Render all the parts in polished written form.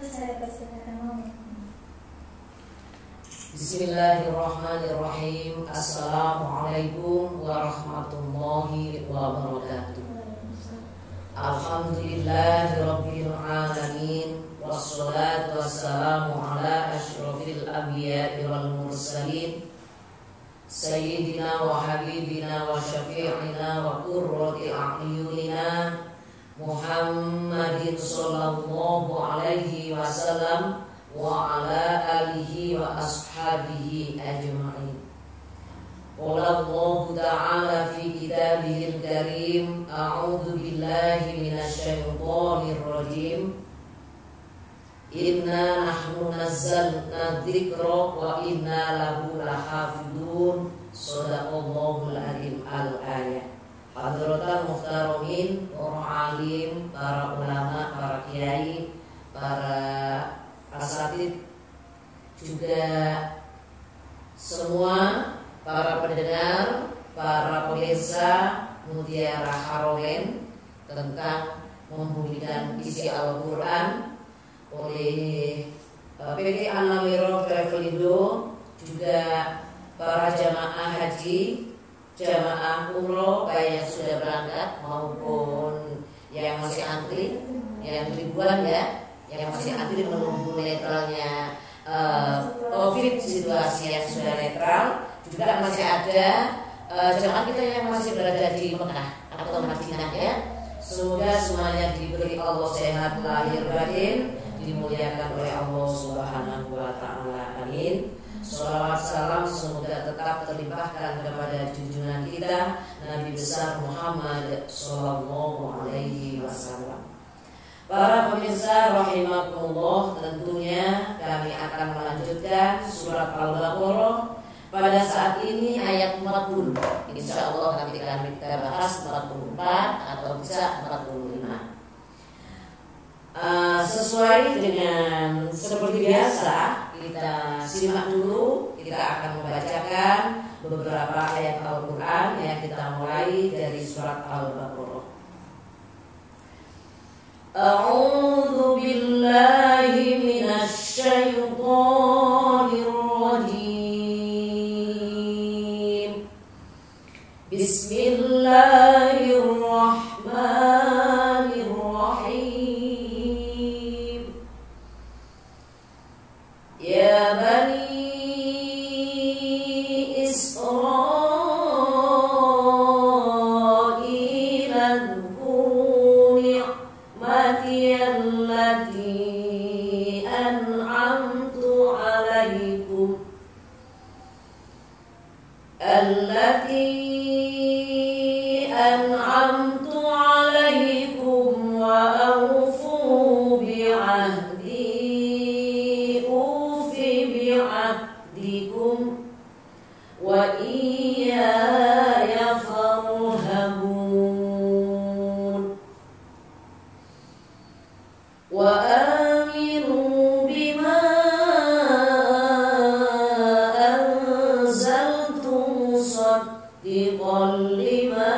Bismillahirrahmanirrahim. Assalamualaikum warahmatullahi wabarakatuh. Alhamdulillahirabbil alamin, wassalatu wassalamu ala asyrofil anbiya'i wal mursalin, sayyidina wa habibina wa syafi'ina wa qurrati a'yunina Muhammadin sallallahu alaihi wasallam wa ala alihi wa ashabihi ajma'in. Qala Allah ta'ala fi kitabihil karim, a'udzu billahi minasy syaithanir rajim. Inna nahnu nazzalna dzikra wa inna lahu lahafidun. Shadaqallahul azim. Al-ayat. Hadratal muhtaramin, para alim, para ulama, para kiai, para asatid, juga semua para pendengar, para pemirsa Mutiara Haromen tentang membumikan isi Al-Quran oleh PT An-Namiro Travelindo, juga para jamaah haji, jamaah umroh baik yang sudah berangkat maupun yang masih antri, yang ribuan ya, yang masih antri menunggu netralnya COVID, situasi yang sudah netral. Juga masih ada jemaah kita yang masih berada di Mekah atau Madinah ya. Semoga semuanya diberi Allah sehat lahir batin, dimuliakan oleh Allah Subhanahu wa taala. Amin. Shalawat salam semoga tetap terlimpahkan kepada junjungan kita Nabi besar Muhammad sallallahu alaihi wasallam. Para pemirsa rahimakumullah, tentunya kami akan melanjutkan surat Al-Baqarah. Pada saat ini ayat 40. Insya Allah nanti akan kita bahas 44 atau bisa 45. Sesuai dengan seperti biasa, kita simak dulu. Kita akan membacakan beberapa ayat Al-Quran yang kita mulai dari surat Al-Baqarah. A'udzu billahi minasy syaithanir rajim. Bismillahirrahmanirrahim. Ya bani Israil, adhkuru ni'mati allati an'amtu alaikum wa awfu bi'ahdi ufi bi'ahdikum wa iyaya farhabun. Wa aminu bima anzaltu musaddiqan lima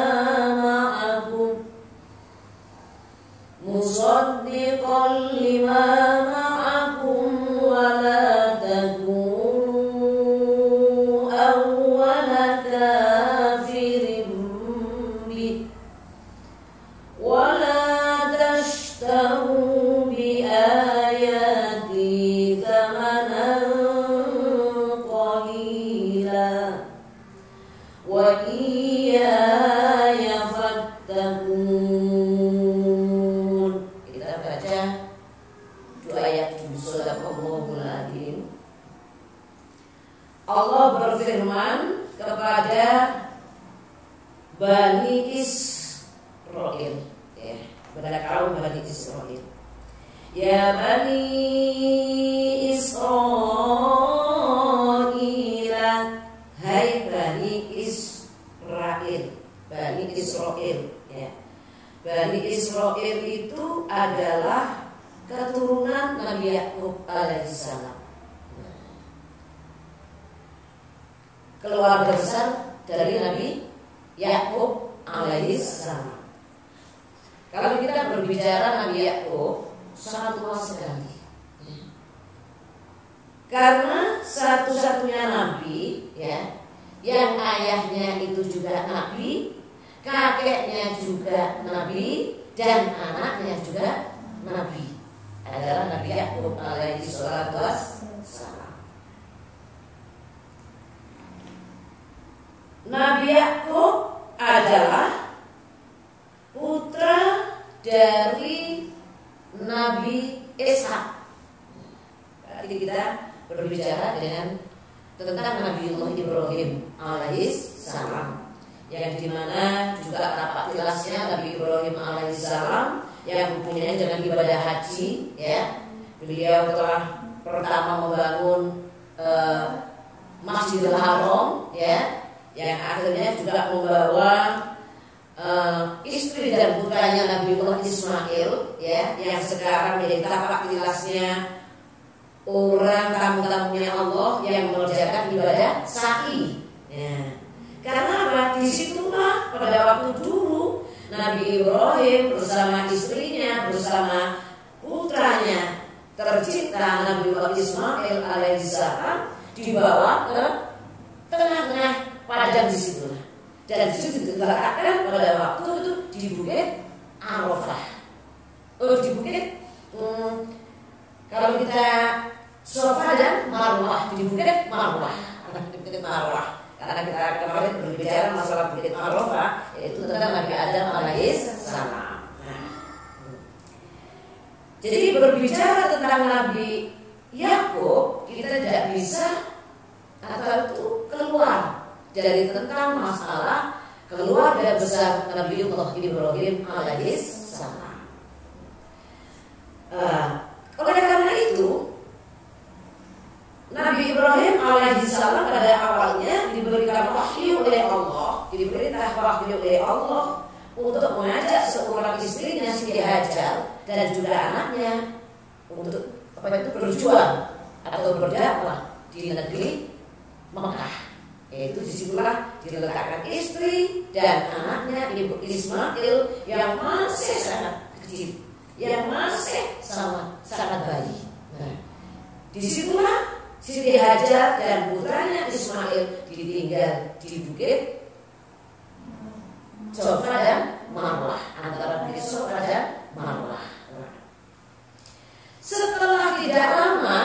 ma'akum wa la takunu awwala kafirin bih wa la tashtaru bi ayati thamanan qalila wa iyaya fattaqun. Kita baca dua ayat ini. Shadaqallahul azim. Allah berfirman kepada Bani Israil, ya, kepada kaum Bani Israil. Ya Bani Israil, hai Bani Israil. Bani Israil, ya. Bani Israil itu adalah keturunan Nabi Yakub alaihissalam, keluarga besar dari Nabi Yakub alaihissalam. Kalau kita berbicara Nabi Yakub sangat luas sekali, Karena satu-satunya nabi ya, yang ayahnya itu juga nabi, kakeknya juga nabi, dan anaknya juga nabi, adalah Nabi Yakub alaihi salatu wassalam. Nabi Yakub adalah putra dari Nabi Ishak. Berarti kita berbicara tentang Nabiullah Ibrahim alaihissalam, yang dimana juga tapak tilasnya Nabi Ibrahim alaihissalam yang hubungannya dengan ibadah haji ya. Beliau telah pertama membangun Masjidil Haram ya, yang akhirnya juga membawa istri dan putranya Nabiullah Ismail ya, yang sekarang menjadi tapak tilasnya orang tamu-tamunya Allah yang mengerjakan ibadah sa'i ya. Karena apa? Disitulah pada waktu dulu Nabi Ibrahim bersama istrinya, bersama putranya tercinta Nabiullah Ismail alaihissalam dibawa ke tengah-tengah padang di situlah. Dan di situ diletakkan pada waktu itu di Bukit Arafah. Di Bukit kalau kita Safa dan Marwah, di Bukit Marwah, di Bukit Marwah. Karena kita kemarin berbicara masalah Bukit Arafah, yaitu tentang Nabi Adam alaihissalam. Jadi berbicara tentang Nabi Yakub, kita tidak bisa atau itu keluar dari tentang masalah keluarga besar Nabiullah Ibrahim alaihissalam. Oleh karena itu, Nabi Ibrahim alaihissalam pada awalnya diberikan wahyu oleh Allah, diperintah wahyu oleh Allah untuk mengajak seorang istrinya Siti Hajar dan juga anaknya untuk berjuang atau berdakwah di negeri Mekah. Yaitu disitulah diletakkan istri dan anaknya Ibu Ismail yang masih sangat kecil, yang masih sangat bayi. Nah, disitulah Siti Hajar dan putranya Ismail ditinggal di Bukit Safa dan Marwah, antara Bukit Safa dan Marwah. Setelah tidak lama,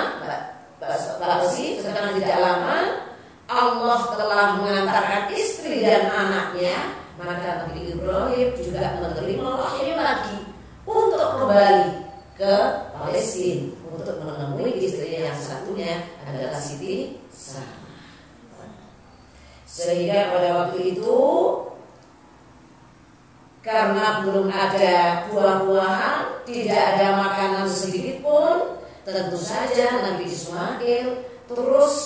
Mbak Usi, setelah tidak lama Allah telah mengantarkan istri dan anaknya, maka Nabi Ibrahim juga menerima wahyu lagi untuk kembali ke Palestina untuk menemui istrinya yang satunya adalah Siti Sarah. Sehingga pada waktu itu karena belum ada buah-buahan, tidak ada makanan sedikit pun, tentu saja Nabi Ismail terus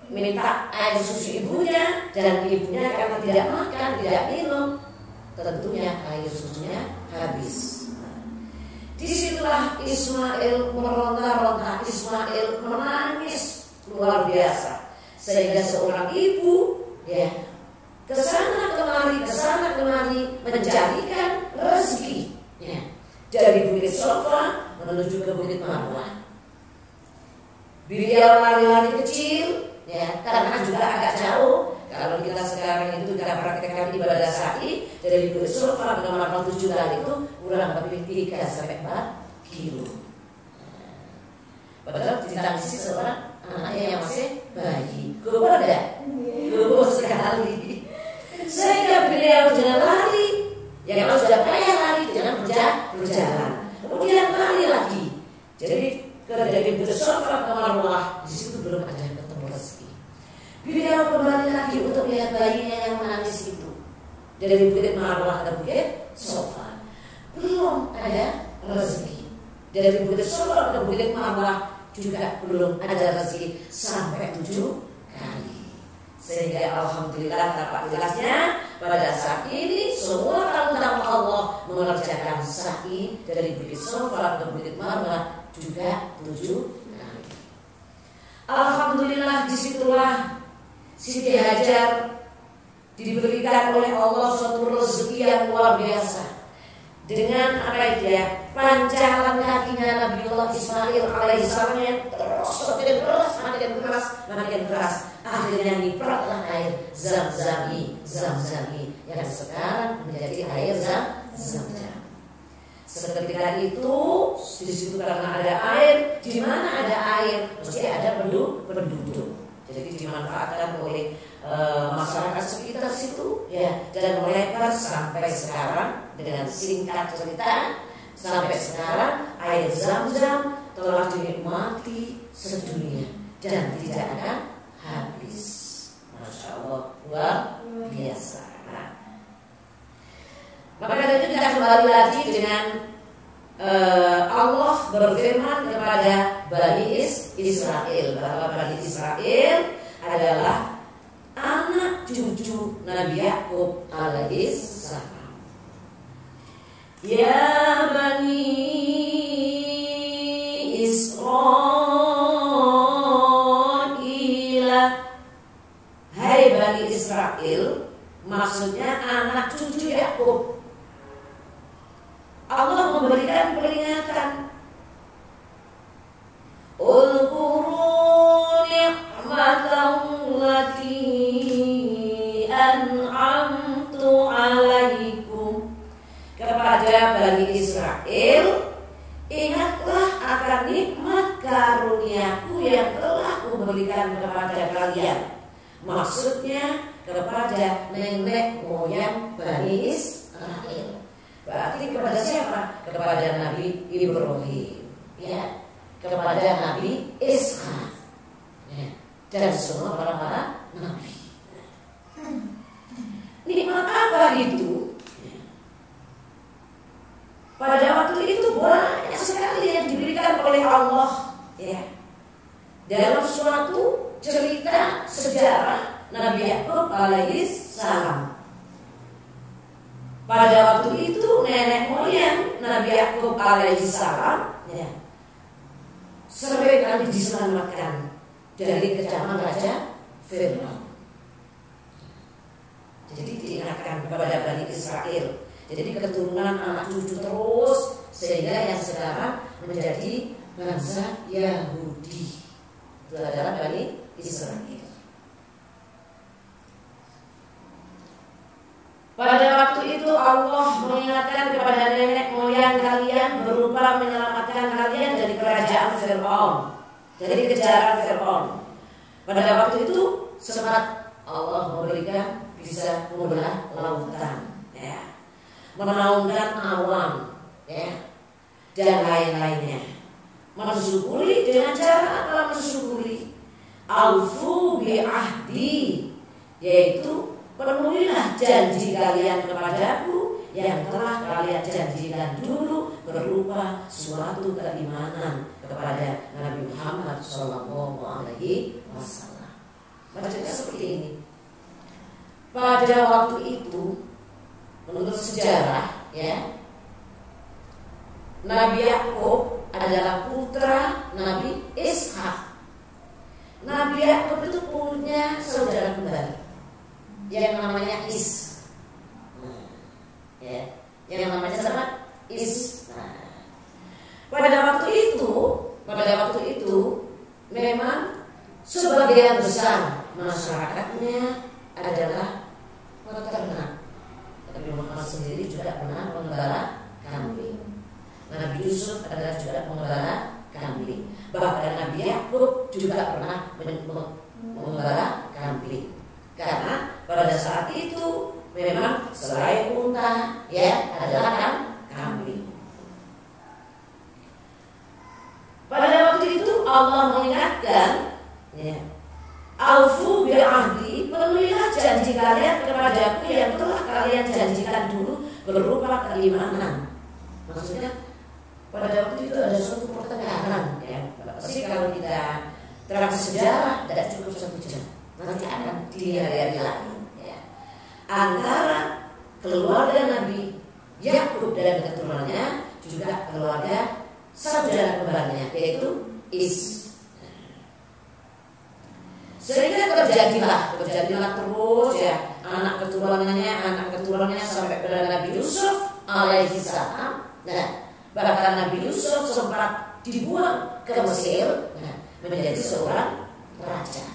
minta air susu ibunya, dan ibunya karena tidak makan, tidak minum, tentunya air susunya habis. Disitulah Ismail meronta-ronta, Ismail menangis luar biasa, sehingga seorang ibu ya kesana kemari mencarikan rezeki ya, dari Bukit Safa menuju ke Bukit Marwah. Beliau lari-lari kecil ya, karena juga agak jauh. Kalau kita sekarang itu kita praktekkan ibadah sa'i dari Bukit Safa ke Marwah 7 kali itu kurang lebih 3 sampai 4 kilo. Padahal ditangisi seorang anaknya yang masih bayi. Gobo enggak? Gobo sekali. Sehingga beliau jangan lari. Ya kalau sudah payah lari jangan berjalan. Kemudian lari lagi. Jadi dari Bukit Safa ke Marwah, di situ belum ada ketemu rezeki. Beliau kembali lagi untuk melihat bayinya yang menangis itu. Dari Bukit Marwah ke Bukit Safa, belum ada rezeki. Dari Bukit Safa ke Bukit Marwah juga belum ada rezeki sampai 7 kali. Sehingga alhamdulillah tapak jelasnya pada saat ini semua tamu-tamu Allah mengerjakan sa'i dari Bukit Safa ke Bukit Marwah juga 7 kali. Alhamdulillah, disitulah Siti Hajar diberikan oleh Allah suatu rezeki yang luar biasa. Dengan apa itu ya, pancaran kakinya Nabiullah Ismail alaihissalam yang terus makin keras, akhirnya nipratlah air Zamzami yang sekarang menjadi air Zamzam. Seketika itu di situ karena ada air, di mana ada air mesti ada penduduk. Jadi dimanfaatkan oleh masyarakat sekitar situ ya, dan melebar sampai sekarang. Dengan singkat cerita, sampai sekarang air Zamzam telah dinikmati sedunia dan tidak akan habis. Masya Allah, luar biasa. Maka dari itu kita kembali lagi dengan Allah berfirman kepada Bani Israel bahwa Bani Israel adalah anak cucu Nabi Yakub alaihissalam. Ya Bani Israel, hai Bani Israel, maksudnya anak cucu Yakub. Allah memberikan peringatan. Ulquru ni'matallati an'amtu alaikum. Kepada Bani Israel, ingatlah akan nikmat karuniaku yang telah kuberikan kepada kalian. Maksudnya kepada nenek moyang Bani Israel. Berarti kepada siapa? Kepada Nabi Ibrahim, ya, kepada Nabi Ishak, ya, dan semua para nabi. Nikmat apa itu? Pada waktu itu banyak sekali yang diberikan oleh Allah, ya. Dalam suatu cerita sejarah Nabi Yakub alaihissalam. Pada waktu itu nenek moyang Nabi Yakub alaihissalam ya, sering kali diselamatkan dari kecaman Raja Fir'aun. Jadi diingatkan kepada Bani Israel. Jadi keturunan anak cucu terus sehingga yang sekarang menjadi bangsa Yahudi itu adalah Bani Israel. Pada waktu itu Allah mengingatkan kepada nenek moyang kalian berupa menyelamatkan kalian dari kerajaan Fir'aun, dari kejaran Fir'aun. Pada waktu itu sempat Allah memberikan bisa membelah lautan, ya, menaungkan awan, ya, dan lain-lainnya. Mensyukuri dengan cara apa mensyukuri? Aufu bi'ahdi, yaitu penuhilah janji kalian kepadaku yang telah kalian janjikan dulu berupa suatu keimanan kepada Nabi Muhammad Sallallahu Alaihi Wasallam. Maksudnya seperti ini. Pada waktu itu, menurut sejarah, ya, Nabi Yakub adalah putra Nabi Ishak. Nabi Yakub itu punya saudara kembar yang namanya ya, yang namanya sama Is. Pada waktu itu memang sebagian besar masyarakatnya adalah peternak. Nabi Muhammad sendiri juga pernah mengembala kambing. Nabi Yusuf adalah juga mengembala kambing. Bahkan Nabi Yakub juga pernah mengembala kambing. Karena pada saat itu memang selain unta, ya, adalah kambing. Pada waktu itu Allah mengingatkan, ya, Aufu bi'ahdi, penuhilah janji kalian kepadaku yang telah kalian janjikan dulu berupa keimanan. Maksudnya pada waktu itu ada suatu pertengkaran, ya. Pasti kalau kita terang sejarah tidak cukup 1 jam. Nanti akan di hari-hari lain, ya, antara keluarga Nabi Yakub dan keturunannya juga keluarga saudara kembarnya yaitu Is. Sehingga terjadilah terus, ya, anak keturunannya sampai pada Nabi Yusuf alaihissalam. Nah, Bahkan Nabi Yusuf sempat dibuang ke Mesir, menjadi seorang raja.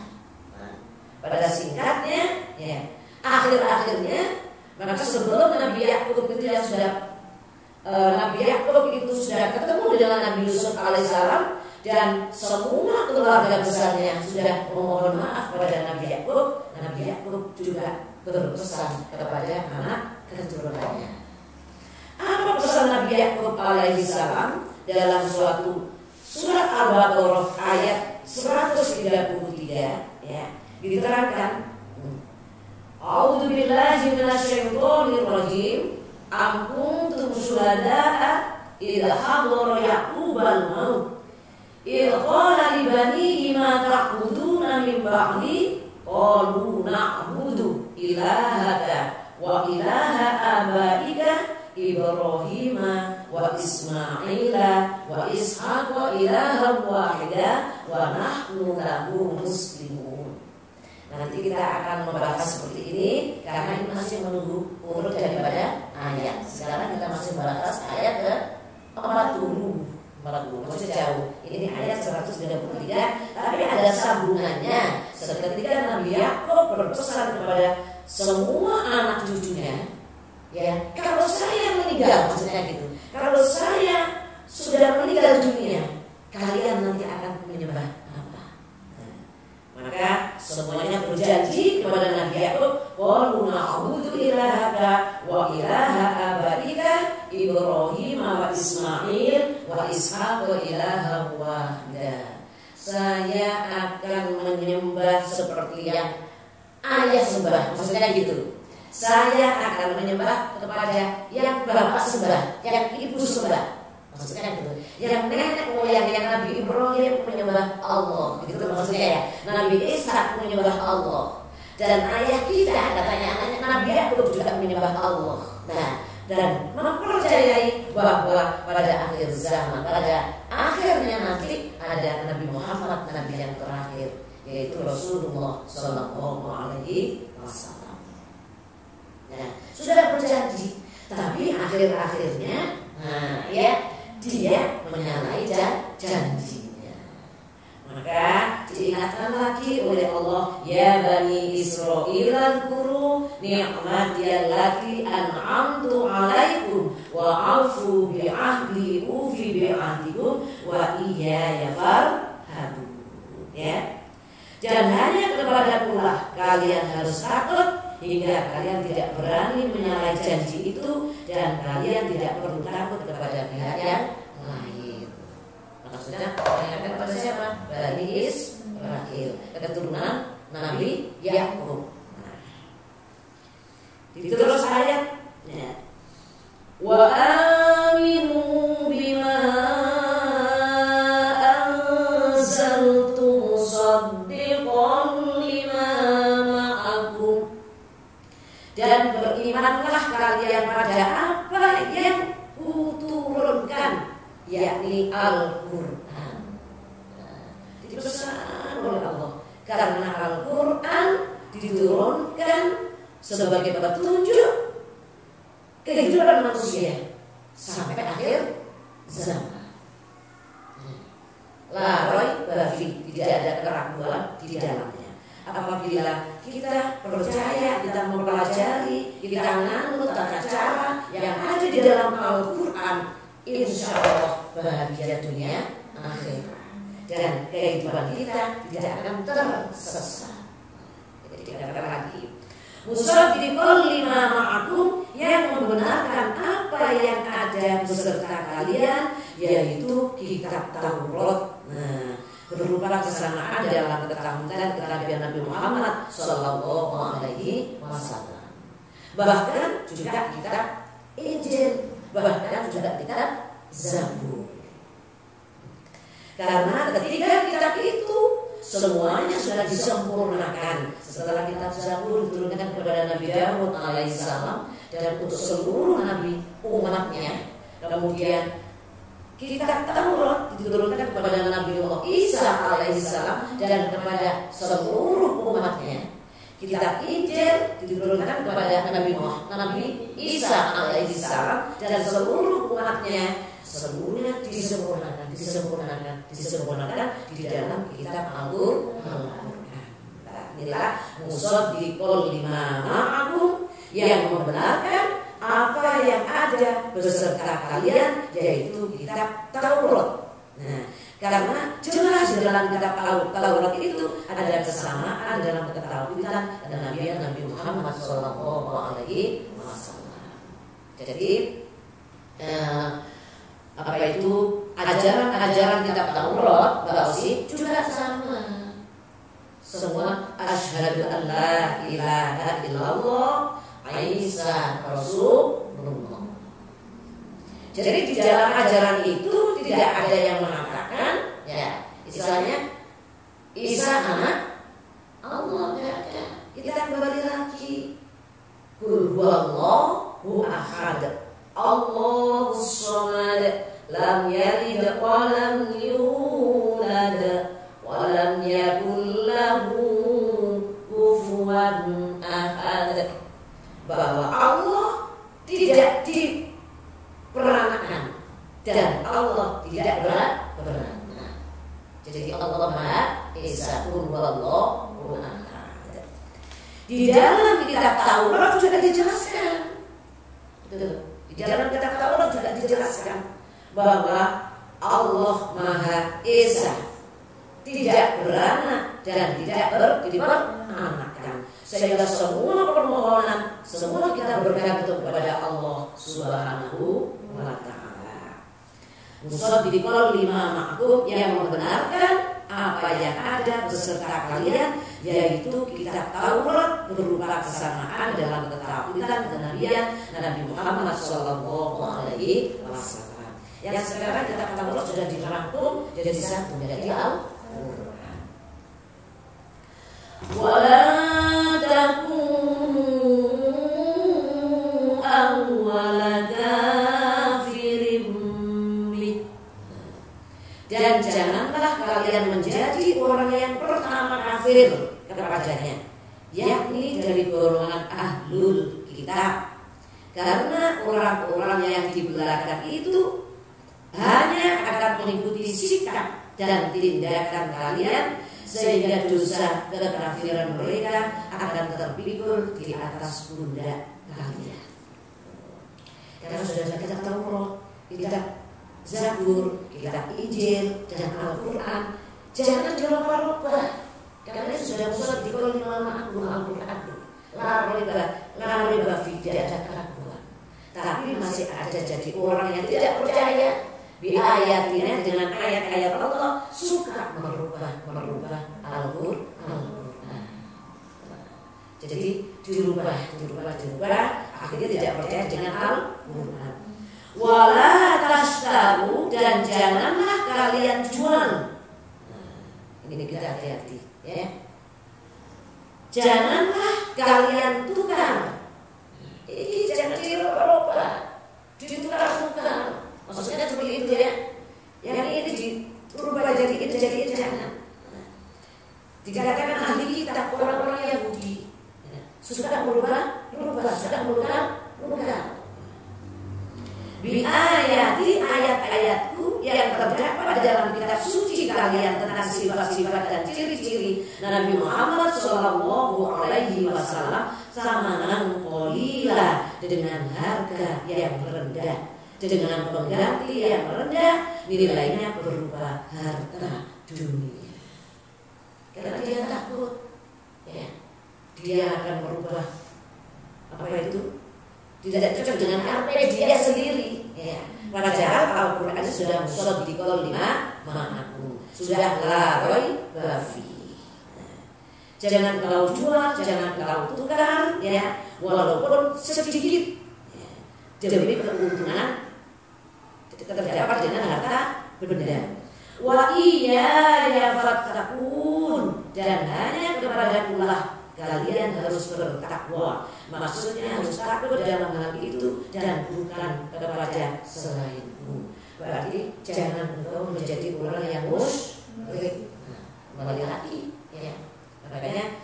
Pada singkatnya, ya, akhir-akhirnya, maka sebelum Nabi Yakub itu yang sudah Nabi Yakub itu sudah ketemu dengan Nabi Yusuf alaihissalam, dan semua keluarga besarnya sudah memohon maaf kepada Nabi Yakub. Nabi Yakub juga berpesan kepada anak keturunannya. Apa pesan Nabi Yakub alaihissalam dalam suatu surat Al-Baqarah ayat 133, ya, diterangkan, A'udzu billahi minasyaitonir rajim. Am kuntum syuhada'a idza hadara Yaqubal maut. Idza qala li banihi ma ta'buduna min ba'di qalu na'budu ilahaka wa ilaha abaika Ibrahim wa Ismaila wa Ishaq wa ilahan wahida wa nahnu lahu muslimun. Nanti kita akan membahas seperti ini karena ini masih menunggu urut daripada ayat. Sekarang kita masih membahas ayat ke 40, masih jauh. Ini ayat 133, tapi ada sambungannya. Seketika Nabi Yakub berpesan kepada semua anak cucunya, ya, kalau saya meninggal, maksudnya gitu, kalau saya sudah meninggal dunia, kalian nanti akan menyembah apa? Maka semuanya berjanji kepada Nabi Yakub, qalu na'budu ilahaka wa ilaha abaika Ibrahim wa Ismail wa Ishaq wa ilaha wahida. Saya akan menyembah seperti yang ayah sembah, maksudnya gitu. Saya akan menyembah kepada yang bapak sembah, yang ibu sembah, maksudnya gitu. Yang nenek moyang yang Nabi Ibrahim menyembah Allah, begitu maksudnya ya. Nabi Ishak menyembah Allah, dan ayah kita katanya anaknya Nabi Yakub juga menyembah Allah. Nah, dan mempercayai bahwa pada akhir zaman, pada akhirnya nanti ada Nabi Muhammad, Nabi yang terakhir, yaitu Rasulullah Sallallahu Alaihi Wasallam. Nah, sudah berjanji, tapi akhir-akhirnya, ya, dia menyalahi janjinya. Maka diingatkan lagi oleh Allah, ya Bani Israil dzkuru ni'mati allati an'amtu 'alaikum wa aufu bi ahdi ufi bi ahdikum wa iyaya farhabun. Ya. Dan hanya kepada Allah kalian harus takut, hingga kalian tidak berani menyalahi janji itu, dan kalian tidak perlu takut kepada pihak yang lain. Maksudnya mengingatkan kepada siapa? Bani Israil, keturunan Nabi Yakub. Terus ayatnya, wa aminu bima anzaltu musaddiqan lima ma'akum. Dan berimanlah kalian pada apa yang kuturunkan, yakni Al-Quran. Dipesan oleh Allah, karena Al-Quran diturunkan sebagai petunjuk kehidupan manusia sampai akhir zaman. La raiba fi, tidak ada keraguan di dalamnya. Apabila kita percaya, kita mempelajari, kita menganut tata cara yang ada di dalam Al-Quran, insya Allah bahagia dunia akhirat, dan kehidupan kita tidak akan tersesat. Jadi dikatakan lagi, musaddiqan lima ma'akum, yang membenarkan apa yang ada beserta kalian, yaitu kitab Taurat. Berupa kesamaan dalam ketahuan kenabian Nabi Muhammad Sallallahu Alaihi Wasallam. Bahkan juga kitab Injil, bahkan juga kitab Zabur. Karena ketiga kitab itu semuanya sudah disempurnakan setelah kitab Zabur diturunkan kepada Nabi Daud alaihissalam dan untuk seluruh nabi umatnya. Kemudian kitab Taurat diturunkan kepada Nabi Isa alaihissalam dan kepada seluruh umatnya. Kitab Injil diturunkan kepada Nabi Isa alaihissalam dan seluruh umatnya. seluruhnya disempurnakan di dalam kitab Al-Qur'an. Inilah musaddiqul lima ma'akum, yang membenarkan apa yang ada beserta kalian, yaitu kitab Taurat. Nah, karena jelas dalam kitab Taurat itu ada kesamaan dalam ketauhidan dan Nabi Muhammad SAW. Jadi apa itu ajaran kitab Taurat Mbak Osi juga sama. Semua asyhadu an la ilaha illallah Isa Rasulullah. Jadi di dalam ajaran itu tidak ada yang mengatakan, ya, istilahnya Isa anak Allah, tidak ada. Kita kembali lagi, qul huwallahu ahad, Allahus samad, lam yalid wa lam yulad wa lam yakul lahu kufuwan ahad. Bahwa Allah tidak diperanakan dan Allah tidak beranak. Jadi Allah Maha Esa, Wallahu ahad. Di dalam kitab Taurat juga dijelaskan. Di dalam kitab Taurat juga dijelaskan bahwa Allah Maha Esa, tidak beranak dan tidak diperanakkan. Sehingga semua permohonan, semua kita bergantung kepada Allah Subhanahu wa Ta'ala. Musaddiqul lima ma'akum, yang membenarkan apa yang ada beserta kalian, yaitu kitab Taurat berupa kesamaan dalam ketauhidan kenabian Nabi Muhammad SAW. Yang sekarang kitab Taurat sudah dirangkum jadi satu, menjadi Al-Qur'an. Wala takunu awwala kafirin bih, dan janganlah kalian menjadi orang yang pertama kafir kepadanya, yakni dari golongan ahlul kitab, karena orang-orang yang di belakang itu hanya akan mengikuti sikap dan tindakan kalian, sehingga dosa kekafiran mereka akan terpikul di atas pundak kalian. Karena sudah kita Taurat, kita Zabur, kita Injil dan Al-Quran, jangan dirubah-rubah, karena itu sudah musaddiqul lima ma'akum Al-Quran. La riba fi, tidak ada keraguan. Tapi masih ada jadi orang yang tidak percaya bi ayatina, dengan ayat-ayat Allah, suka merubah Al-Quran. Jadi dirubah, akhirnya tidak percaya dengan Al-Quran. Wala tashtaru, dan janganlah kalian jual. Ini kita hati-hati, ya. Janganlah kalian tukar. Ini jangan dirubah-rubah, ditukar-tukar. Maksudnya seperti itu, ya. Yang ini dirubah jadi ini, jangan. Dikatakan ahli kitab, orang-orang Yahudi suka merubah, Biayati, ayat-ayatku yang terdapat dalam kitab suci kalian tentang sifat-sifat dan ciri-ciri Nabi Muhammad SAW, samanan qalila, dengan harga yang rendah, dengan pengganti yang rendah, nilainya berupa harta dunia. Karena dia takut, ya, dia akan merubah apa itu tidak cocok dengan apa dia sendiri, ya. Padahal Al-Quran sudah musaddiqul lima ma'akum, sudah la raiba fi. Jangan kau jual, jangan kau tukar, ya, walaupun sedikit, ya, demi keuntungan terdapat dengan harta benda. Wa iya fattaqun, dan hanya kepadakulah kalian harus bertakwa. Maksudnya harus takut dalam hal itu dan bukan kepada selainmu. Berarti jangan engkau menjadi orang yang musyrik. Kembali lagi, ya. Makanya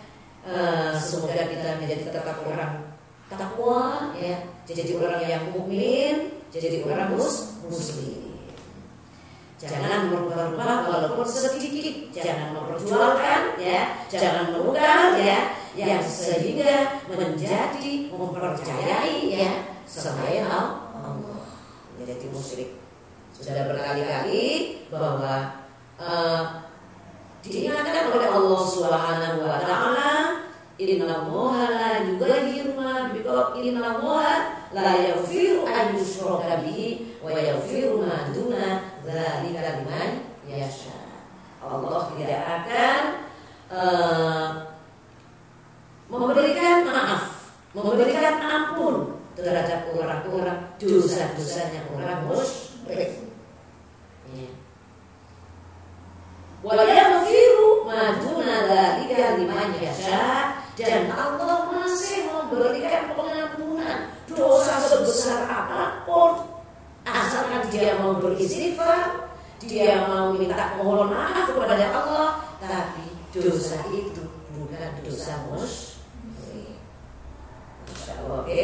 semoga kita menjadi tetap orang takwa, ya. Jadi orang yang mukmin, jadi orang muslim. sedikit, jangan memperjualkan ya, jangan menukar ya, yang sehingga mempercayai ya selain Allah, menjadi musyrik. Sudah berkali-kali bahwa diingatkan oleh Allah Subhanahu wa taala, innallaha la yughayyiru ma biqaumin, innallaha la yaghfiru an yushraka bihi wa yaghfiru ma duna dzalika liman yasha. Allah tidak akan memberikan maaf, memberikan ampun terhadap orang-orang dosa-dosanya orang musyrik. Wa yaghfiru ma duna dzalika liman yasha, dan Allah masih memberikan pengampunan dosa sebesar apapun asalkan dia mau beristighfar, dia mau minta mohon maaf kepada Allah, tapi dosa itu bukan dosa musyrik. Insyaallah, oke.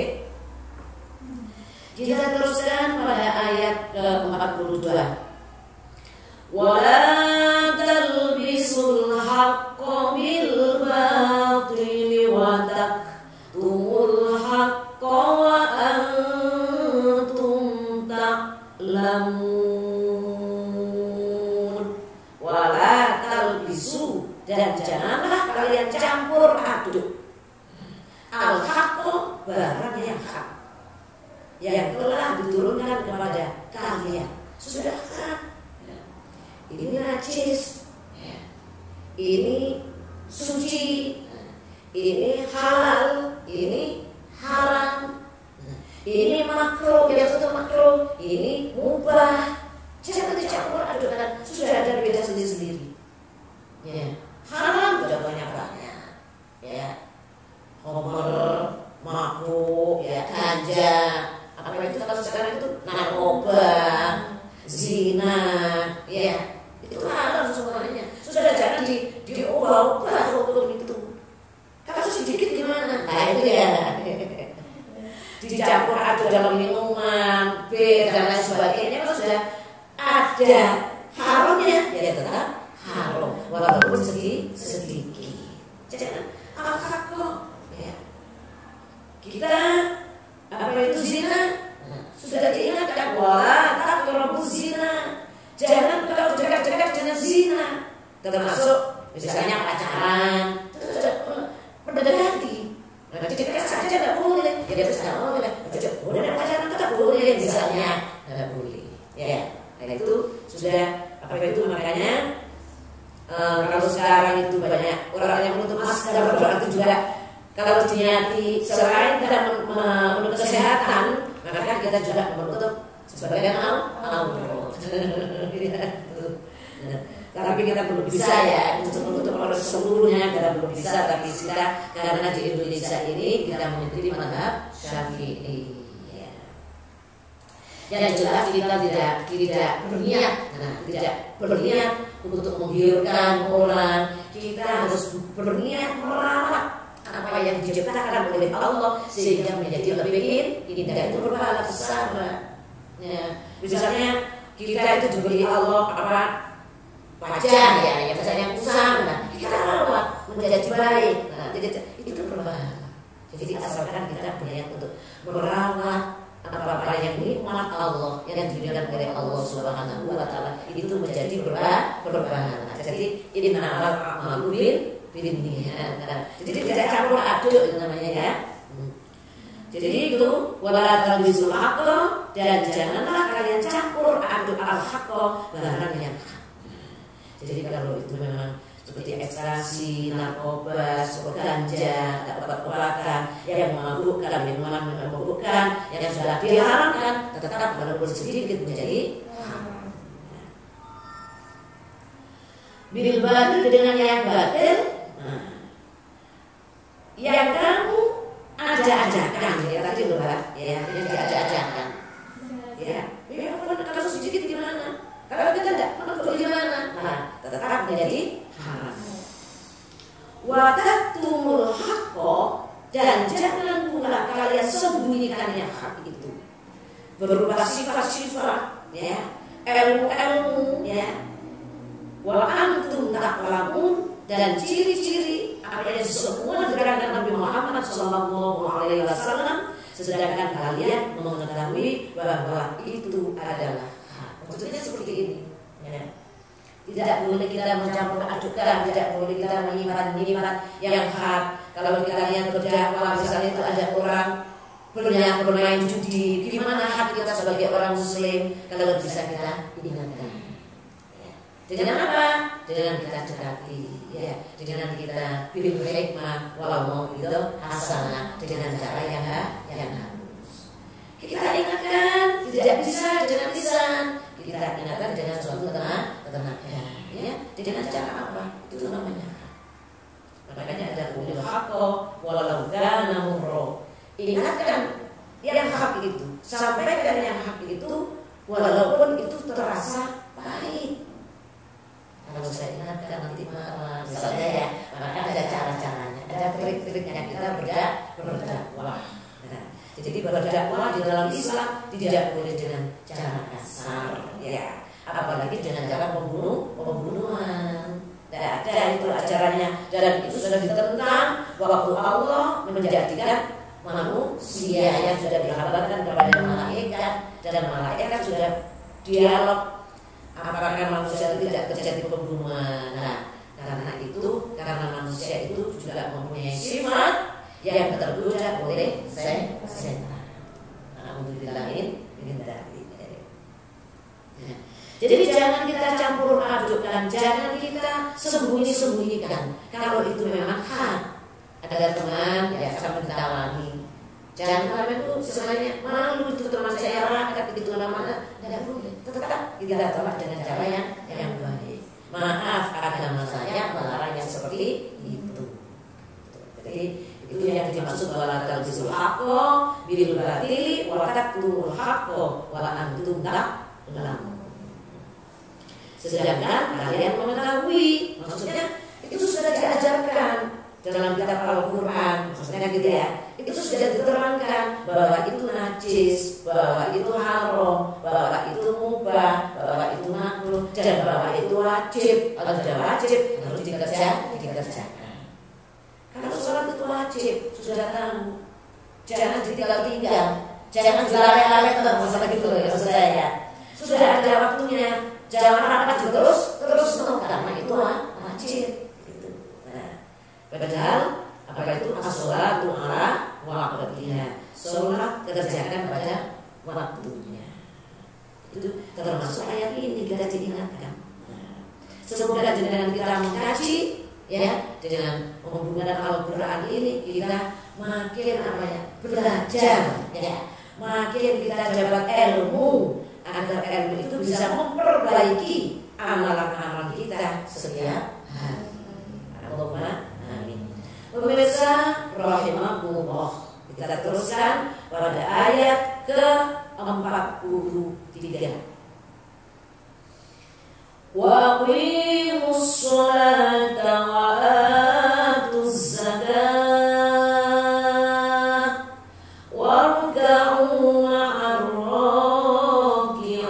Kita teruskan pada ayat ke-42. Wala talbisul haqqa bil batili wa taktumul haqqa wa antum ta'lamun. Wala talbisu, dan janganlah kalian campur aduk al haqqo, barang yang hak yang telah diturunkan kepada kalian. Sudah hak, ini najis, ini suci, ini halal, ini haram, ini makruh, yang satu makruh, ini mubah. Jangan dicampur adukan, sudah ada beda sendiri-sendiri. Ya, haram sudah banyak-banyak. Ya, homer, mabuk, ya, ganja, apa itu kalau sekarang itu narkoba, zina, ya, itu haram semuanya. Sudah jangan diubah-ubah hukum itu. Kalau sedikit gimana? Nah itu ya, dicampur aduk dalam minuman, bir dan lain sebagainya. Kalau sudah ada haramnya, ya tetap haram walaupun sedikit. Jangan kok ya. Kita apa itu zina? Sudah diingatkan, wala taqrabu zina. Jangan kau dekat-dekat dengan zina. Termasuk misalnya pacaran, mendekati. Dekat saja tidak boleh. Ya terus tidak boleh. Boleh pacaran tetap boleh misalnya, tidak boleh. Ya, nah itu sudah apa itu makanya kalau sekarang itu banyak orang yang menutup masker, berarti juga kalau diniati selain tidak menurut kesehatan, maka kita juga menutup sebagian aurat. Tapi kita belum bisa ya untuk menutup aurat seluruhnya, kita belum bisa. Tapi kita karena di Indonesia ini kita mengikuti mazhab Syafi'i. Yang jelas kita tidak berniat, tidak berniat untuk menggiurkan orang. Kita harus berniat merawat apa yang diciptakan oleh Allah sehingga menjadi lebih indah. Itu berpahala besar. Ya, misalnya kita itu diberi Allah apa wajah ya misalnya kusam, kita rawat menjadi baik. Nah, itu berpahala. Jadi asalkan kita berniat untuk merawat apa-apa yang nikmat Allah yang diberikan oleh Allah Subhanahu wa taala itu menjadi berpahala. Jadi ini amal a'malu binniyat. Jadi tidak campur aduk itu namanya ya. Jadi itu wala talbisul haqqa, dan janganlah kalian campur aduk al haqqa, barang yang hak. Jadi kalau itu memang seperti ekstasi, narkoba, ganja, obat-obatan yang memabukkan, minuman memabukkan, yang sudah diharamkan, tetap walaupun sedikit menjadi haram. Bil batil, dengan yang batil, yang kamu ada-adakan, ya tadi loh Pak, ya yang diada-adakan, ya kalau sedikit gimana? Kalau kita tidak menurut gimana? Nah, tetap menjadi haram. Wa taktumul haqqo, dan jangan pula kalian sembunyikan yang hak itu berupa sifat-sifat ya, ilmu-ilmu ya, wa antum ta'lamun, dan ciri-ciri apa yang semua diterangkan Nabi Muhammad SAW, sedangkan kalian mengetahui bahwa itu adalah hak. Maksudnya seperti ini, ya. Tidak boleh kita mencampur adukan, tidak boleh kita menyimpan yang hak. Kalau kita lihat berdakwah misalnya itu ada orang bermain judi, gimana hak kita sebagai orang muslim kalau bisa kita ingatkan. Dengan apa? Dengan kita dekati, ya, dengan kita bil hikmah wal mau'izah hasanah, dengan cara yang halus. Kita ingatkan, tidak bisa dengan lisan, kita ingatkan dengan suatu tenaga, ya. Dengan cara apa? Itu namanya. Makanya ada ulil haqqo walau kana murra. Ingatkan yang hak itu, sampaikan yang hak itu walaupun itu terasa pahit. Kalau saya ingatkan nanti marah, misalnya ya, maka ada cara-caranya, ada trik-triknya kita berdakwah. Nah, jadi berdakwah di dalam Islam tidak boleh dengan cara kasar, ya, apalagi dengan cara pembunuhan. Tidak ada itu ajarannya, dan itu sudah ditentang waktu Allah menjadikan manusia yang sudah dihambatkan kepada malaikat, dan malaikat sudah dialog. Apakah manusia itu tidak terjadi pembunuhan? Nah, karena manusia itu juga mempunyai sifat yang tergoda oleh setan. Untuk dilain, jadi jangan kita campur adukkan, jangan kita sembunyi-sembunyikan. Kalau itu memang hak, ada teman ya sampai ditawani. Jangan kalian itu sebenarnya malu itu teman saya rakyat itu namanya, tidak boleh. Tetap kita tolak dengan cara yang baik. Maaf, agama saya melarang yang seperti itu. Jadi itu yang dimaksud wala talbisul haqqo bil batili wa taqtul haqqo wa antum ta'lamun. Sedangkan kalian mengetahui, maksudnya itu sudah diajarkan dalam kitab Al-Quran, maksudnya gitu ya. Itu sudah diterangkan bahwa itu najis, bahwa itu haram, bahwa itu mubah, bahwa itu makruh, dan bahwa itu wajib. Kalau sudah wajib harus dikerjakan. Kalau sholat itu wajib, sudah tahu, jangan ditinggal-tinggal, jangan dilalai-lalai masalah gitu loh ya maksud saya. Sudah ada waktunya, jangan rapat terus karena itu wajib. Padahal apa itu as-sholatu ala waqtiha, sholat kerjakan pada waktunya. Itu termasuk ayat ini kita diingatkan. Semoga dengan kita mengkaji, ya, dengan penggunaan Al-Quran ini kita makin belajar, ya, makin kita dapat ilmu agar ilmu itu bisa memperbaiki amalan-amalan kita setiap hari. Allahumma amin. Pemirsa rahimakumullah, kita teruskan pada ayat ke-43. Wa aqimus sholata wa atuz zakata warka'u ma'ar raki'in.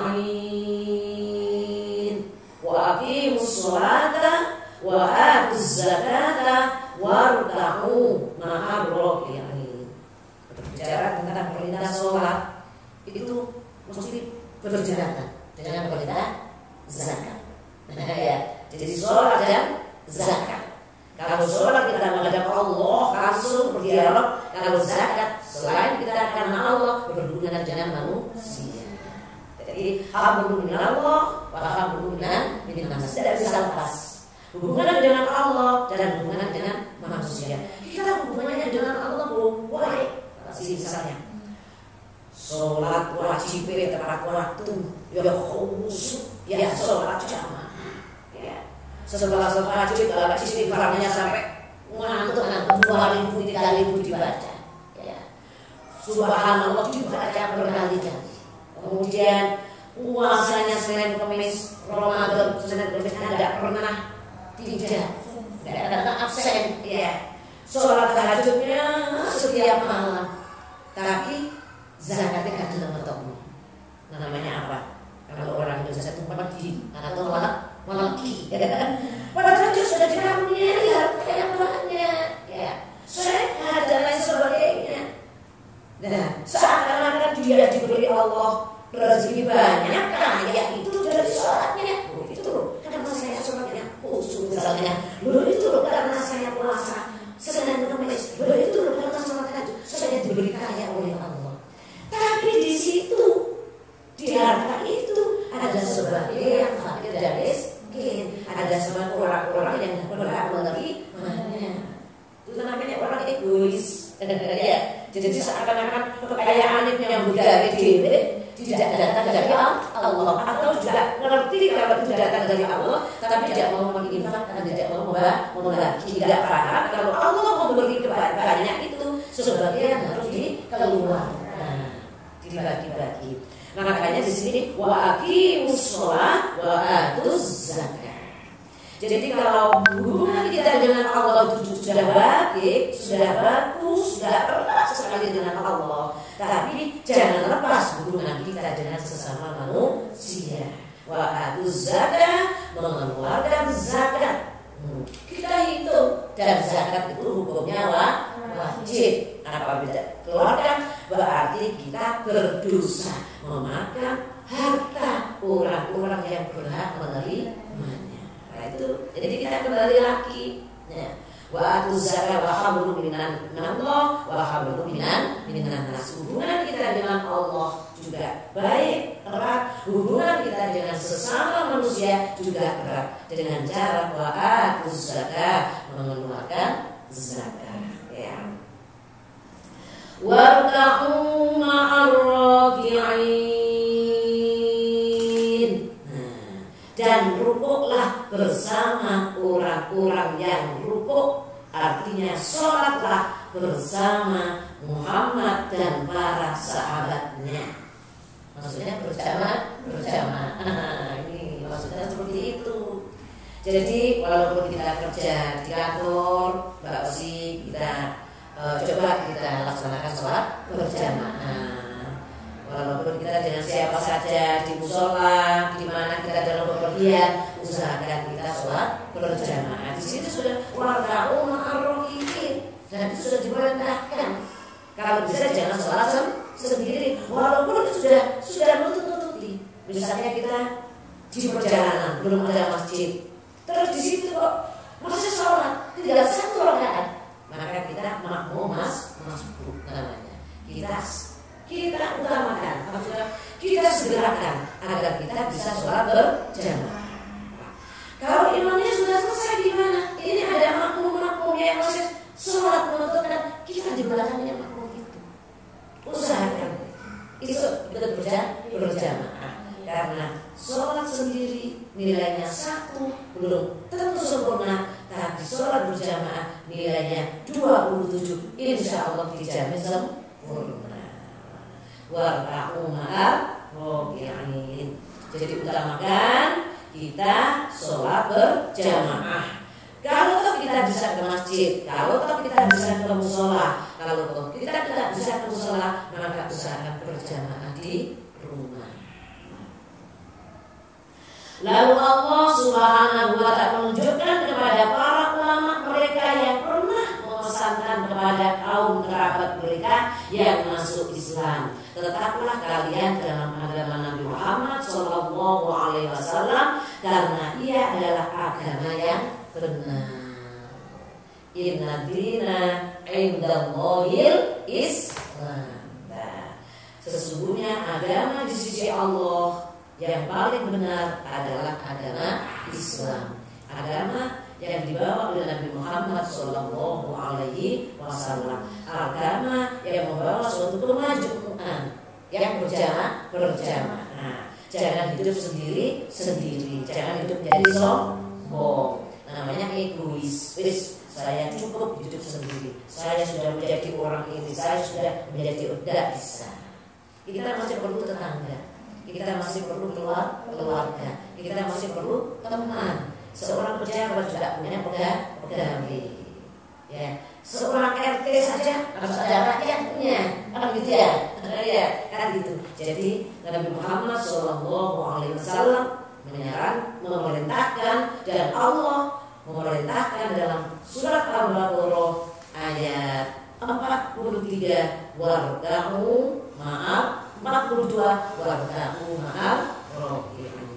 Wa aqimus sholata wa atuz zakata warka'u ma'ar raki'in. Berbicara tentang perintah sholat itu mesti berjalan dengan perintah zakat. Nah, ya, jadi sholat dan zakat. Kalau sholat kita menghadap Allah langsung berdialog. Kalau zakat selain kita karena Allah berhubungan dengan manusia. Jadi hablum minallah wa hablum minannas, tidak bisa lepas. Hubungan dengan Allah dan hubungan dengan manusia. Kita hubungannya dengan Allah baik. Misalnya sholat wajib tepat waktu, ya khusus, ya sholat jamaah. Setelah sholat wajib istighfarnya sampai ngantuk 2000 3000 dibaca, ya. Subhanallah dibaca berkali-kali. Kemudian puasanya Senin Kamis, Ramadan Senin Kamis tidak pernah absen, ya. Sholat tahajudnya setiap malam. Tapi zakatnya kan dalam bentuk. Namanya apa? Kalau orang Indonesia itu pergi atau meleki. Padahal dia sudah dikaruniai harta yang banyak, ya, sehat dan lain sebagainya. Nah, seakan-akan dia diberi Allah rezeki banyak, kaya itu dari sholatnya. Itu loh, karena saya sholatnya khusyuk misalnya. Itu loh, karena saya puasa Senin Kamis. Itu loh, karena sholat tahajud saya diberi kaya oleh Allah. Tapi di situ, di harta itu ada sebagian fakir dan miskin, ada sebagian orang-orang yang berhak menerimanya. Itu namanya orang egois. Ya, jadi seakan-akan kekayaan itu yang dari diri tidak datang dari Allah, atau juga ngerti kalau itu datang dari Allah, tapi tidak mau menginfakkan, tidak mau membagi, tidak paham kalau Allah memberi banyak itu sebagian harus dikeluarkan, dibagi-bagi. Makanya di sini wa aqimus shalah wa atuz zakat. Jadi kalau hubungan kita dengan Allah itu sudah baik, sudah bagus, sudah erat sekali dengan Allah, tapi jangan lepas hubungan kita dengan sesama manusia. Wa atuz zakat, mengeluarkan zakat. Kita hitung, dan zakat itu hukumnya wajib. Apabila keluarkan berarti kita berdosa memakan harta orang-orang yang berhak menerimanya. Nah itu, jadi kita kembali lagi. Ya. Wa atuz zakat wa hablum minallah wa hablum minan nas. Hubungan kita dengan Allah juga baik, erat. Hubungan kita dengan sesama manusia juga erat dengan cara wa atuz zakat, mengeluarkan zakat. Ya. Warka'u ma'ar raki'in. Dan rukuklah bersama orang-orang yang rukuk. Artinya sholatlah bersama Muhammad dan para sahabatnya. Maksudnya berjamaah. Ini maksudnya seperti itu. Jadi walaupun kita kerja di kantor, Mbak Osi, kita coba kita laksanakan sholat berjamaah. Walaupun kita dengan siapa saja di musola, di mana kita dalam bepergian, usahakan kita sholat berjamaah. Di situ sudah warka'u ma'ar raki'in, dan itu sudah diperintahkan. Kalau bisa jangan sholat sendiri, walaupun itu sudah nutup-nutupi. Misalnya kita di perjalanan belum ada masjid, terus di situ kok masih sholat tinggal satu rakaat, maka kita makmum masbuk namanya. Kita utamakan, maksudnya kita segerakan agar kita bisa sholat berjamaah. Kalau imamnya sudah selesai gimana? Ini ada makmum yang masih sholat menentukan, kita di belakangnya makmum itu. Usahakan itu berjamaah, karena sholat sendiri nilainya satu belum tentu sempurna, tapi sholat berjamaah nilainya 27, insya Allah dijamin sempurna. Warka'u ma'ar raki'in. Jadi utamakan kita sholat berjamaah. Kalau kita bisa ke masjid, kalau kita bisa ke musola, kalau kita tidak bisa ke musola, maka usahakan berjamaah di rumah. Lalu Allah Subhanahu wa ta'ala menunjukkan kepada para ulama mereka yang pernah memesankan kepada kaum kerabat mereka yang masuk Islam, tetaplah kalian dalam agama Nabi Muhammad Sallallahu Alaihi Wasallam, karena ia adalah agama yang benar. Inna dina indallahil Islam. Sesungguhnya agama di sisi Allah yang paling benar adalah agama Islam, agama yang dibawa oleh Nabi Muhammad Sallallahu Alaihi Wasallam, agama yang membawa suatu kemajuan yang berjamaah. Jangan hidup sendiri, jangan hidup jadi sombong, namanya egois. Saya cukup hidup sendiri, saya sudah menjadi orang ini, saya sudah menjadi tidak bisa. Kita masih perlu tetangga, kita masih perlu keluarga, kita masih perlu teman. Seorang pejabat juga punya pegawai, ya. Seorang RT saja harus ada rakyatnya, kan gitu ya, kan gitu. Jadi Nabi Muhammad SAW memerintahkan, dan Allah memerintahkan dalam surat Al-Baqarah ayat 43 warka'u ma'al 42 warka'u ma'al raki'in.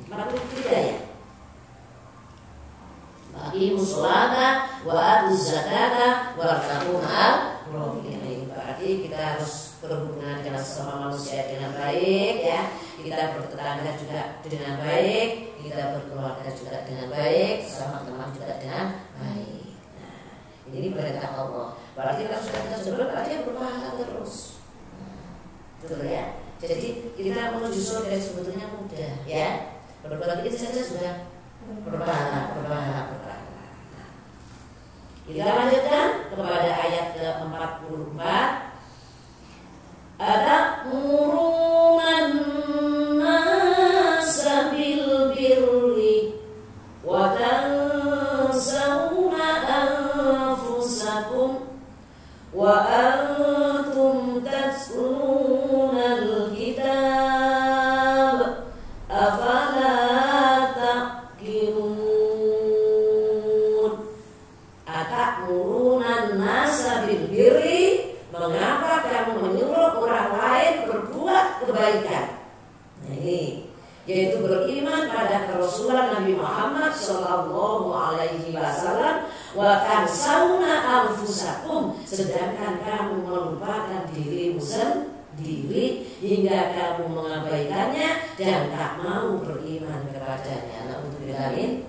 43 ya. Aqimus sholata wa atuz zakata warka'u ma'al raki'in. Berarti kita harus berhubungan dengan sesama manusia dengan baik ya. Kita bertetangga juga dengan baik, kita berkeluarga juga dengan baik, sama teman juga dengan baik. Nah, ini perintah Allah. Berarti kalau sudah kita sudah berarti berpahala terus. Betul ya. Jadi kita menuju surga sebetulnya mudah ya. Berbuat itu saja sudah berpahala. Nah, kita lanjutkan kepada ayat ke-44. Ada muruman bil birri wa tansawna anfusakum wa antum tatluna al-kitab afala taqilun. Atamuruna an-nasa bil birri, mengapa kamu menyuruh orang lain berbuat kebaikan? Nah, ini yaitu beriman pada Rasulullah Nabi Muhammad Sallallahu Alaihi Wasallam, wa tansawna anfusakum, sedangkan kamu melupakan dirimu sendiri hingga kamu mengabaikannya dan tak mau beriman kepadanya. Nah, untuk bilangin,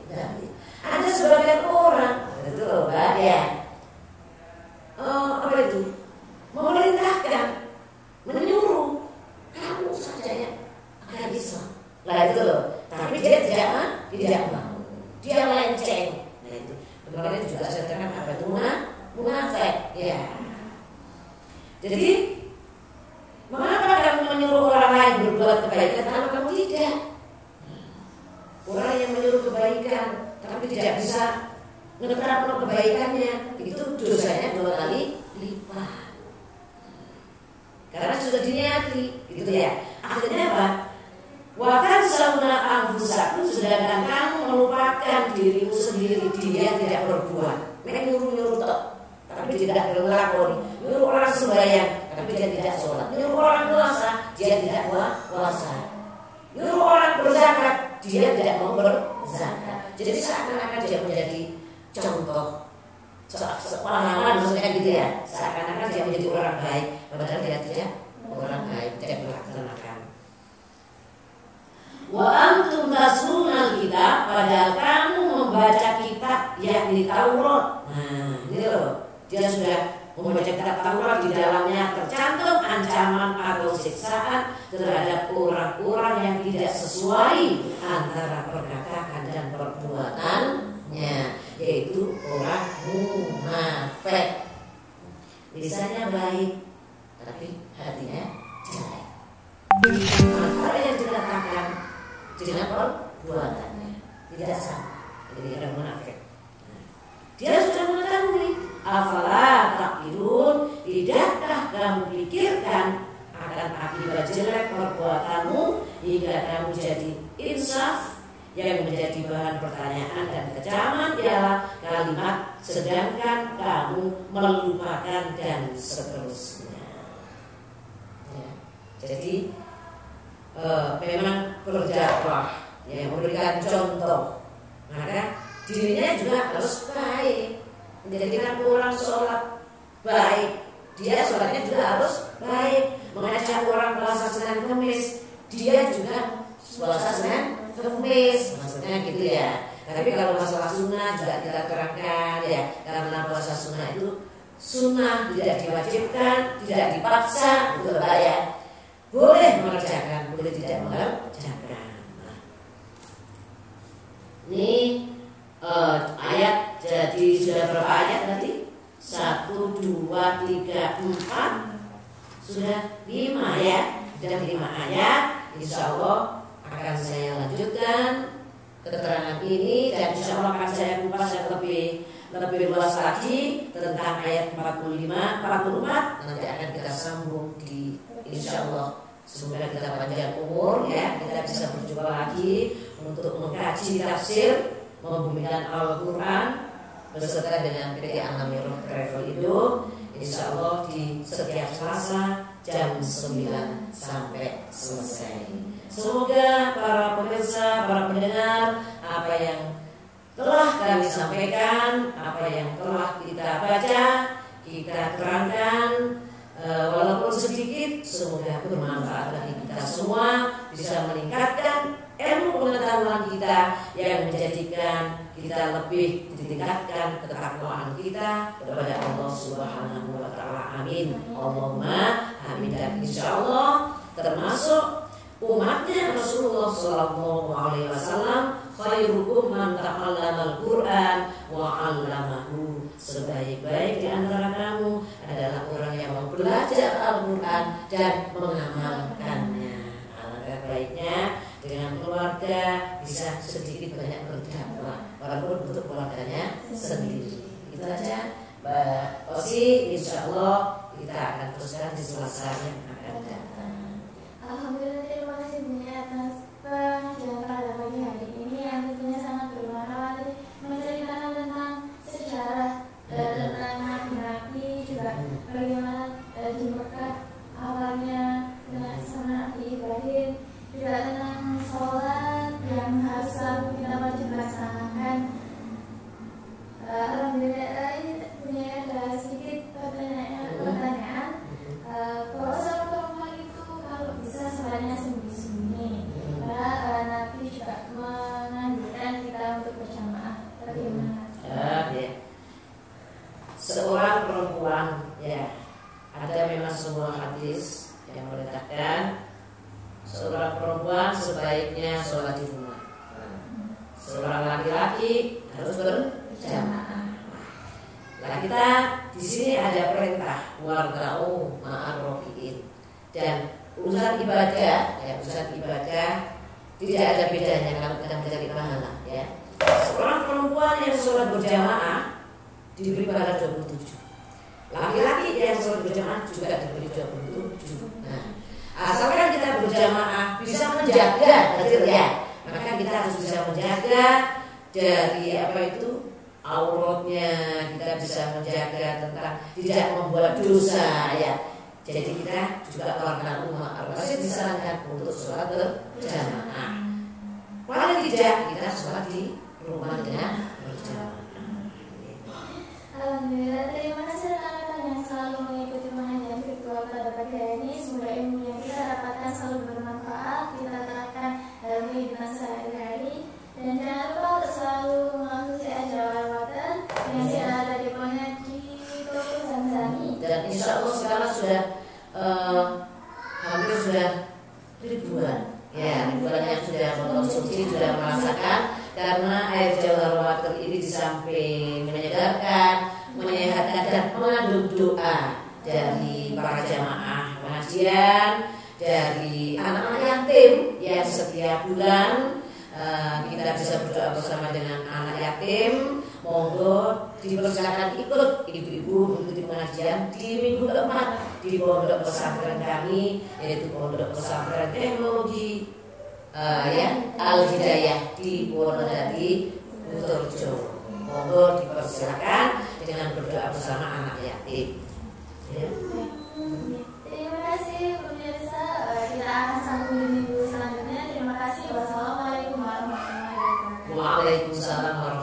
ada sebagian orang itu loh, Mbak ya. Apa itu? Memerintahkan, menyuruh kamu saja ya akan Islam. Lah itu loh, tapi dia tidak mau, dia melenceng. Nah itu, kemarin juga saya terangkan apa itu munafik, ya. Jadi, mengapa kamu menyuruh orang lain berbuat kebaikan kalau kamu tidak? Orang yang menyuruh kebaikan tapi tidak bisa menerapkan kebaikannya, itu dosanya 2 kali lipat. Karena sudah diniati, gitu ya. Akhirnya apa? Wakan sauna anfusakum, sedangkan kamu melupakan dirimu sendiri. Dia tidak berbuat, nyuruh tok, tapi tidak berlakoni. Nyuruh orang sembahyang, tapi dia tidak sholat. Nyuruh orang puasa, dia tidak puasa. Nyuruh orang berzakat, dia tidak mau berzakat. Jadi seakan-akan dia menjadi contoh, pahlawan, maksudnya gitu ya. Seakan-akan dia menjadi orang baik, padahal dia tidak orang baik, tidak melaksanakan. Wa antum taslunal kitab, padahal kamu membaca kitab yakni Taurat. Nah, ini loh, dia sudah membaca kitab Taurat, di dalamnya tercantum ancaman atau siksaan terhadap orang-orang yang tidak sesuai antara perkataan dan perbuatannya, yaitu orang munafik. Lisannya baik, tapi hatinya jelek. Antara yang dikatakan dengan perbuatannya tidak sama. Jadi orang munafik. Dia sudah mengetahui. Afala taqilun, tidakkah kamu pikirkan akan akibat jelek perbuatanmu hingga kamu jadi insaf? Yang menjadi bahan pertanyaan dan kecaman ialah kalimat sedangkan kamu melupakan dan seterusnya. Ya. Jadi memang berdakwah yang memberikan contoh, maka dirinya juga harus baik, menjadikan orang sholat baik, dia sholatnya juga harus baik, mengajak orang puasa Senin Kemis, dia juga puasa Senin Kemis, maksudnya gitu ya. Tapi kalau masalah sunnah juga kita terangkan ya, karena puasa sunnah itu sunnah, tidak diwajibkan, tidak dipaksa, gitu Pak ya. Boleh mengerjakan, boleh tidak mengerjakan. Nah, ini ayat, jadi sudah berapa ayat tadi? 1, 2, 3, 4, sudah 5 ya. Sudah 5 ayat. Insya Allah akan saya lanjutkan keterangan ini, dan insya Allah akan saya kupas yang lebih luas lagi tentang ayat 45, 44. Nanti akan kita sambung di insya Allah Semoga kita panjang umur ya, kita bisa berjumpa lagi untuk mengkaji tafsir membumikan Al-Quran beserta dengan PT Anamiro Travel itu, insya Allah di setiap Selasa jam 9 sampai selesai. Semoga para pemirsa, para pendengar, apa yang telah kami sampaikan, apa yang telah kita baca, kita terangkan, walaupun sedikit, semoga bermanfaat bagi kita semua, bisa meningkatkan ilmu pengetahuan kita yang menjadikan kita lebih ditingkatkan ketakwaan kita kepada Allah Subhanahu wa Ta'ala. Amin. Allahumma amin. Dan insya Allah termasuk umatnya Rasulullah Sallallahu Alaihi Wasallam, khairukum man ta'allama al-Quran wa 'allamahu. Sebaik-baik di antara kamu adalah orang yang mau belajar Al-Quran dan mengamalkannya. Alangkah baiknya dengan keluarga bisa sedikit banyak berdakwah, walaupun untuk keluarganya sendiri. Itu aja Mbak Osi, insya Allah kita akan teruskan di Selasa yang akan datang. Alhamdulillah, terima kasih banyak atas pengajian pada pagi hari ini yang tentunya sangat bermanfaat, menceritakan tentang sejarah tentang nabi-nabi, juga bagaimana di Mekah awalnya dengan sama Nabi Ibrahim, juga tentang sholat yang harus selalu kita wajib laksanakan. Alhamdulillah, ini punya ada sedikit pertanyaan. Bahwa sholat perempuan itu kalau bisa sholatnya sembunyi-sembunyi, karena Nabi juga menganjurkan kita untuk berjamaah. Bagaimana? Ya. Seorang perempuan, ya, ada memang sebuah hadis yang menyatakan seorang perempuan sebaiknya sholat di rumah. Seorang laki-laki harus berjamaah. Nah, kita di sini ada perintah warga'u ma'ar-rofi'in, dan urusan ibadah, ya, urusan ibadah tidak ada bedanya kalau kita mencari pahala, ya. Seorang perempuan yang sholat berjamaah diberi pahala 27. Laki-laki yang sholat berjamaah juga diberi 27. Nah, asalkan kita berjamaah bisa menjaga hadir, ya, maka kita harus bisa menjaga dari apa itu auratnya, kita bisa menjaga tentang tidak membuat dosa, ya. Jadi kita juga warga umat al-Rasul disarankan untuk sholat berjamaah. Paling tidak kita sholat di rumah dengan berjamaah. Alhamdulillah, terima kasih rekan-rekan yang selalu mengikuti pengajian virtual pada pagi hari ini. Semoga ilmu yang kita dapatkan selalu bermanfaat, kita terapkan dalam kehidupan sehari-hari. Dan jangan lupa untuk selalu mengikuti acara Water yang ada di pengaji Toko Zamzami. Dan insya Allah sekarang sudah hampir sudah ribuan, ya, ribuan yang sudah mengkonsumsi, sudah merasakan, karena air Jawhar Water ini di samping menyegarkan, menyehatkan dan mengandung doa dari para jamaah pengajian, dari anak-anak yatim yang setiap bulan kita bisa berdoa bersama dengan anak yatim. Monggo dipersilakan ikut ibu-ibu mengikuti pengajian di minggu keempat di pondok pesantren kami, yaitu pondok pesantren teknologi Al-Hidayah di Wonodadi, Purworejo. Monggo dipersilakan dengan berdoa bersama anak yatim, ya. Terima kasih pemirsa, kita akan sambung di minggu selanjutnya. Terima kasih. Wassalamualaikum warahmatullahi wabarakatuh. Waalaikumsalam warahmatullahi wabarakatuh.